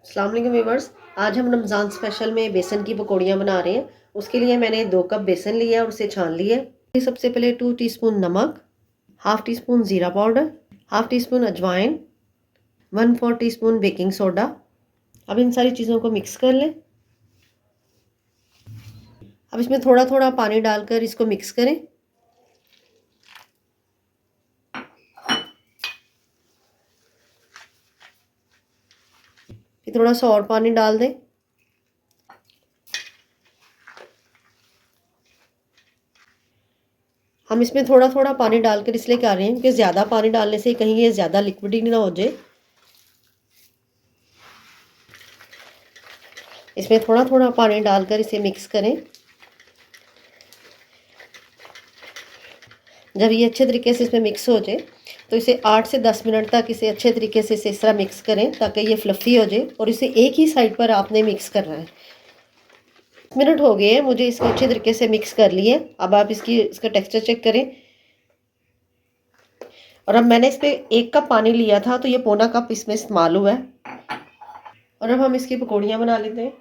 अस्सलाम वालेकुम व्यूअर्स। आज हम रमज़ान स्पेशल में बेसन की पकौड़ियाँ बना रहे हैं। उसके लिए मैंने 2 कप बेसन लिया और उसे छान लिया। सबसे पहले 2 टीस्पून नमक, हाफ़ टी स्पून ज़ीरा पाउडर, हाफ़ टी स्पून अजवाइन, 1/4 टीस्पून बेकिंग सोडा। अब इन सारी चीज़ों को मिक्स कर लें। अब इसमें थोड़ा थोड़ा पानी डालकर इसको मिक्स करें। फिर थोड़ा सा और पानी डाल दें। हम इसमें थोड़ा थोड़ा पानी डालकर इसलिए कर रहे हैं क्योंकि ज़्यादा पानी डालने से कहीं ये ज़्यादा लिक्विड ही ना हो जाए। इसमें थोड़ा थोड़ा पानी डालकर इसे मिक्स करें। जब ये अच्छे तरीके से इसमें मिक्स हो जाए तो इसे 8 से 10 मिनट तक इसे अच्छे तरीके से इस तरह मिक्स करें ताकि ये फ्लफ़ी हो जाए और इसे एक ही साइड पर आपने मिक्स करना है। मिनट हो गए हैं मुझे इसको अच्छे तरीके से मिक्स कर लिए। अब आप इसका टेक्सचर चेक करें। और अब मैंने इस पर 1 कप पानी लिया था तो ये पौना कप इसमें इस्तेमाल हुआ है। और अब हम इसकी पकौड़ियाँ बना लेते हैं।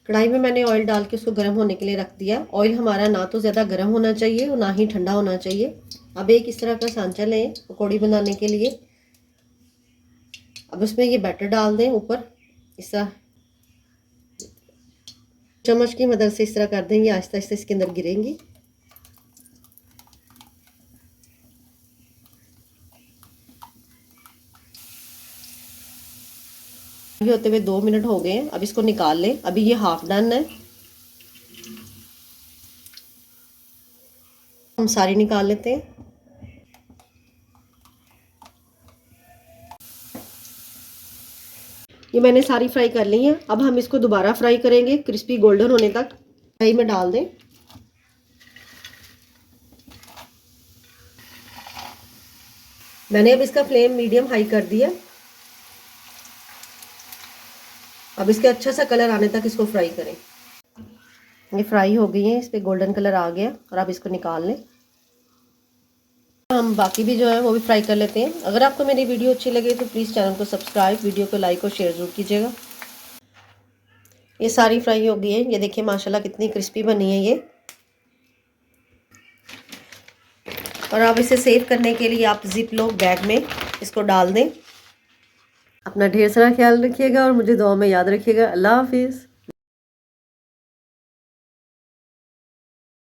कढ़ाई में मैंने ऑयल डाल के उसको गर्म होने के लिए रख दिया। ऑयल हमारा ना तो ज़्यादा गर्म होना चाहिए और ना ही ठंडा होना चाहिए। अब एक इस तरह का सांचा लें पकौड़ी बनाने के लिए। अब उसमें ये बैटर डाल दें ऊपर इस तरह चम्मच की मदद से इस तरह कर देंगे, आहिस्ता आहिस्ता इसके अंदर गिरेंगी। ये होते हुए 2 मिनट हो गए हैं। अब इसको निकाल लें। अभी ये हाफ डन है। हम सारी निकाल लेते हैं। ये मैंने सारी फ्राई कर ली है। अब हम इसको दोबारा फ्राई करेंगे क्रिस्पी गोल्डन होने तक। कढ़ाई में डाल दें। मैंने अब इसका फ्लेम मीडियम हाई कर दिया। अब इसके अच्छा सा कलर आने तक इसको फ्राई करें। ये फ्राई हो गई है, इस पर गोल्डन कलर आ गया और अब इसको निकाल लें। हम बाकी भी जो है वो भी फ्राई कर लेते हैं। अगर आपको मेरी वीडियो अच्छी लगे तो प्लीज़ चैनल को सब्सक्राइब, वीडियो को लाइक और शेयर ज़रूर कीजिएगा। ये सारी फ्राई हो गई है। ये देखिए माशाल्लाह कितनी क्रिस्पी बनी है ये। और अब इसे सेव करने के लिए आप जिप लॉक बैग में इसको डाल दें। अपना ढेर सारा ख्याल रखिएगा और मुझे दुआ में याद रखिएगा। अल्लाह हाफिज़।